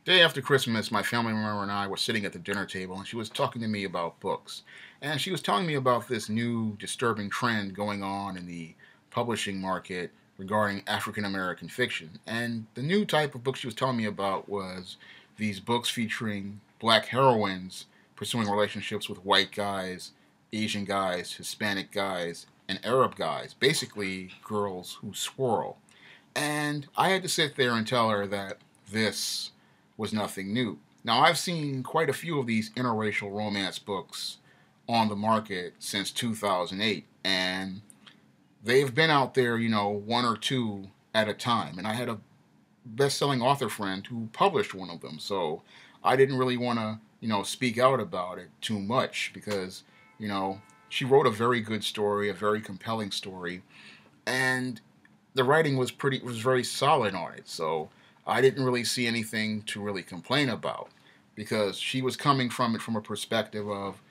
Day after Christmas, my family member and I were sitting at the dinner table, and she was talking to me about books. And she was telling me about this new disturbing trend going on in the publishing market regarding African American fiction. And the new type of book she was telling me about was these books featuring black heroines pursuing relationships with white guys, Asian guys, Hispanic guys, and Arab guys. Basically, girls who swirl. And I had to sit there and tell her that this was nothing new. Now, I've seen quite a few of these interracial romance books on the market since 2008, and they've been out there, one or two at a time. And I had a best selling author friend who published one of them, so I didn't really want to, speak out about it too much because, you know, she wrote a very good story, a very compelling story, and the writing was very solid on it. So I didn't really see anything to really complain about because she was coming from it from a perspective of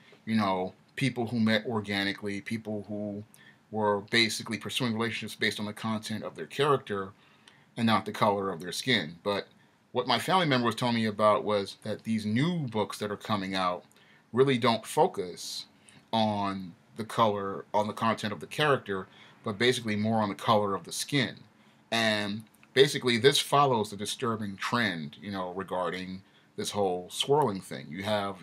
people who met organically, people who were basically pursuing relationships based on the content of their character and not the color of their skin. But what my family member was telling me about was that these new books that are coming out really don't focus on the color, on the content of the character, but basically more on the color of the skin. And basically, this follows the disturbing trend, regarding this whole swirling thing. You have,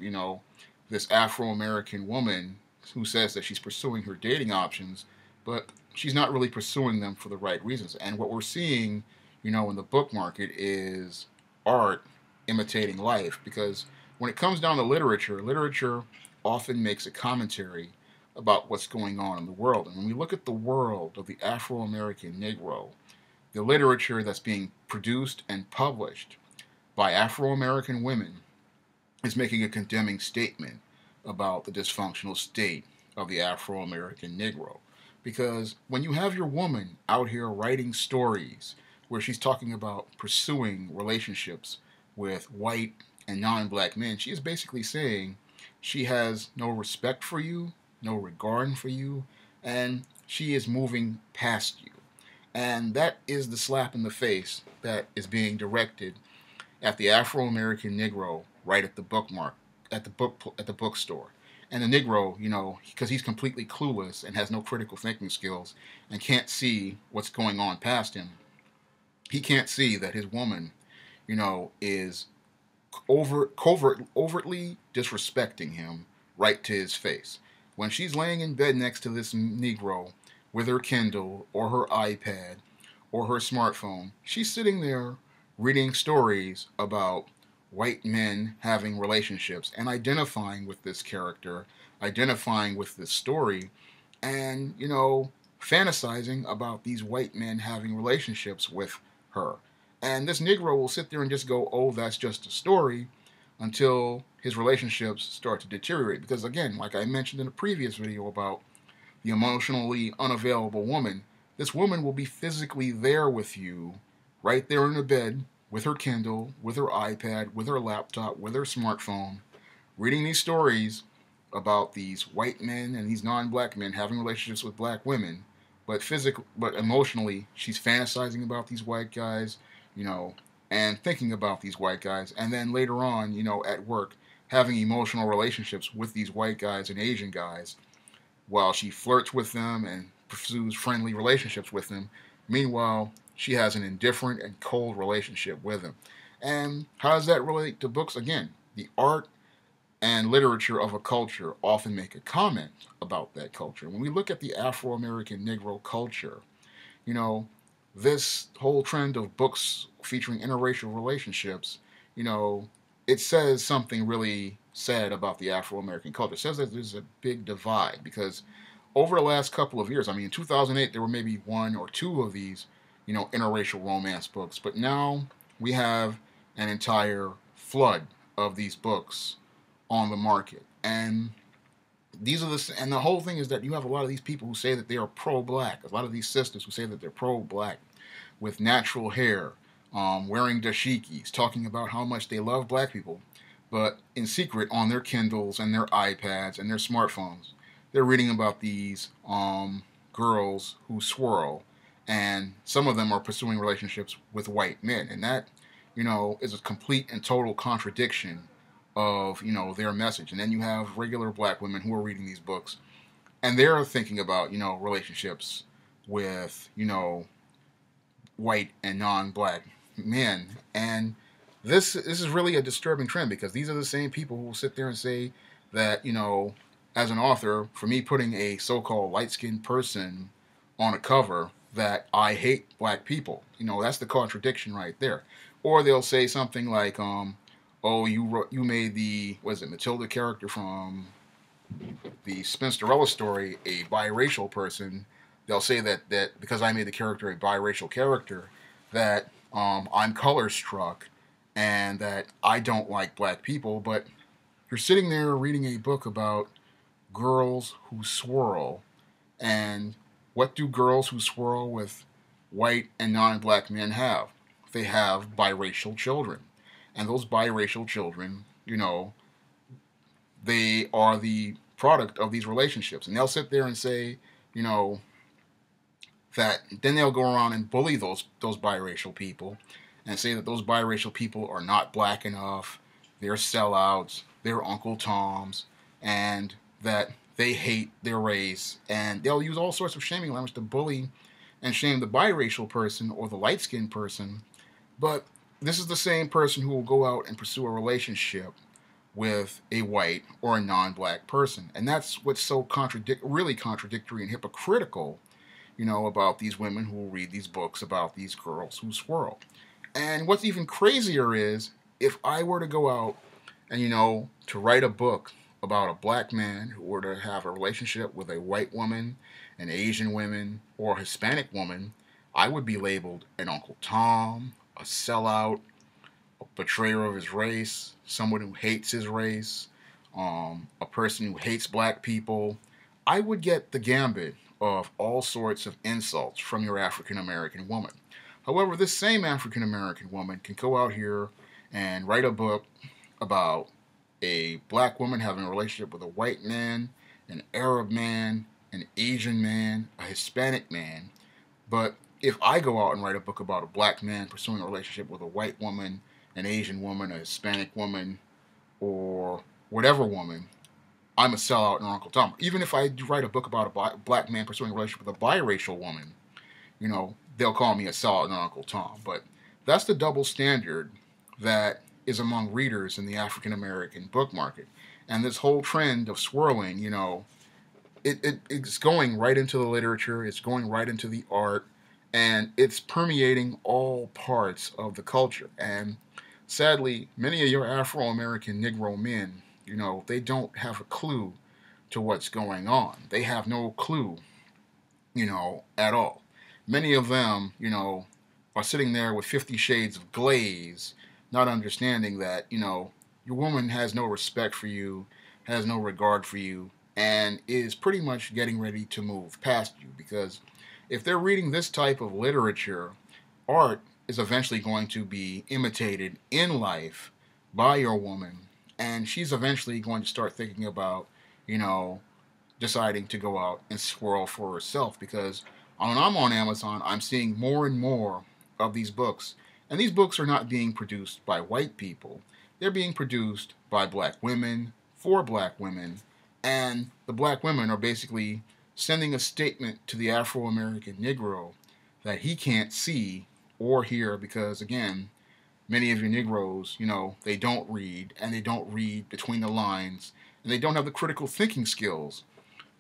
this Afro American woman who says that she's pursuing her dating options, but she's not really pursuing them for the right reasons. And what we're seeing, in the book market is art imitating life because when it comes down to literature, literature often makes a commentary about what's going on in the world. And when we look at the world of the Afro American Negro, the literature that's being produced and published by Afro American women is making a condemning statement about the dysfunctional state of the Afro American Negro. Because when you have your woman out here writing stories where she's talking about pursuing relationships with white and non black men, she is basically saying she has no respect for you, no regard for you, and she is moving past you. And that is the slap in the face that is being directed at the Afro American Negro right at the bookmark, at the bookstore. And the Negro, because he's completely clueless and has no critical thinking skills and can't see what's going on past him, he can't see that his woman, is overtly disrespecting him right to his face. When she's laying in bed next to this Negro with her Kindle or her iPad or her smartphone, she's sitting there reading stories about white men having relationships and identifying with this character, identifying with this story, and, fantasizing about these white men having relationships with her. And this Negro will sit there and just go, oh, that's just a story, until his relationships start to deteriorate. Because, again, like I mentioned in a previous video about the emotionally unavailable woman, this woman will be physically there with you, right there in the bed, with her Kindle, with her iPad, with her laptop, with her smartphone, reading these stories about these white men and these non-black men having relationships with black women, but emotionally, she's fantasizing about these white guys, and thinking about these white guys, and then later on, at work, having emotional relationships with these white guys and Asian guys, while she flirts with them and pursues friendly relationships with them. Meanwhile, she has an indifferent and cold relationship with them. And how does that relate to books? Again, the art and literature of a culture often make a comment about that culture. When we look at the Afro American Negro culture, you know, this whole trend of books featuring interracial relationships, you know, it says something really sad about the Afro American culture. It says that there's a big divide because over the last couple of years, I mean, in 2008, there were maybe one or two of these, interracial romance books, but now we have an entire flood of these books on the market. And the whole thing is that you have a lot of these people who say that they are pro-black. A lot of these sisters who say that they're pro-black with natural hair, wearing dashikis, talking about how much they love black people, but in secret on their Kindles and their iPads and their smartphones, they're reading about these girls who swirl, and some of them are pursuing relationships with white men, and that is a complete and total contradiction of, their message. And then you have regular black women who are reading these books and they're thinking about, relationships with, white and non-black men. And this is really a disturbing trend because these are the same people who will sit there and say that, as an author, for me putting a so-called light-skinned person on a cover, that I hate black people. That's the contradiction right there. Or they'll say something like, "Oh, you made the Matilda character from the Spinsterella story a biracial person." They'll say that because I made the character a biracial character, that I'm color struck and that I don't like black people. But you're sitting there reading a book about girls who swirl, and what do girls who swirl with white and non-black men have? They have biracial children, and those biracial children, they are the product of these relationships. And they'll sit there and say, you know, that then they'll go around and bully those biracial people and say that those biracial people are not black enough, they're sellouts, they're Uncle Toms, and that they hate their race. And they'll use all sorts of shaming language to bully and shame the biracial person or the light-skinned person. But this is the same person who will go out and pursue a relationship with a white or a non-black person. And that's what's so really contradictory and hypocritical, about these women who will read these books about these girls who swirl. And what's even crazier is if I were to go out and, to write a book about a black man who were to have a relationship with a white woman, an Asian woman, or a Hispanic woman, I would be labeled an Uncle Tom, a sellout, a betrayer of his race, someone who hates his race, a person who hates black people. I would get the gambit of all sorts of insults from your African American woman. However, this same African American woman can go out here and write a book about a black woman having a relationship with a white man, an Arab man, an Asian man, a Hispanic man. But if I go out and write a book about a black man pursuing a relationship with a white woman, an Asian woman, a Hispanic woman, or whatever woman, I'm a sellout and Uncle Tom. Even if I write a book about a black man pursuing a relationship with a biracial woman, they'll call me a sellout and Uncle Tom. But that's the double standard that is among readers in the African American book market. And this whole trend of swirling, it's going right into the literature, it's going right into the art, and it's permeating all parts of the culture. And sadly, many of your Afro-American Negro men, they don't have a clue to what's going on. They have no clue, at all. Many of them, are sitting there with 50 shades of glaze, not understanding that, your woman has no respect for you, has no regard for you, and is pretty much getting ready to move past you. Because if they're reading this type of literature, art is eventually going to be imitated in life by your woman, and she's eventually going to start thinking about, deciding to go out and swirl for herself. Because when I'm on Amazon, I'm seeing more and more of these books. And these books are not being produced by white people. They're being produced by black women, for black women. And the black women are basically sending a statement to the Afro-American Negro that he can't see or hear because, again, many of your Negroes, they don't read, and they don't read between the lines, and they don't have the critical thinking skills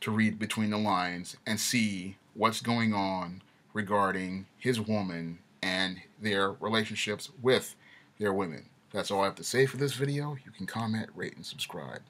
to read between the lines and see what's going on regarding his woman and their relationships with their women. That's all I have to say for this video. You can comment, rate, and subscribe.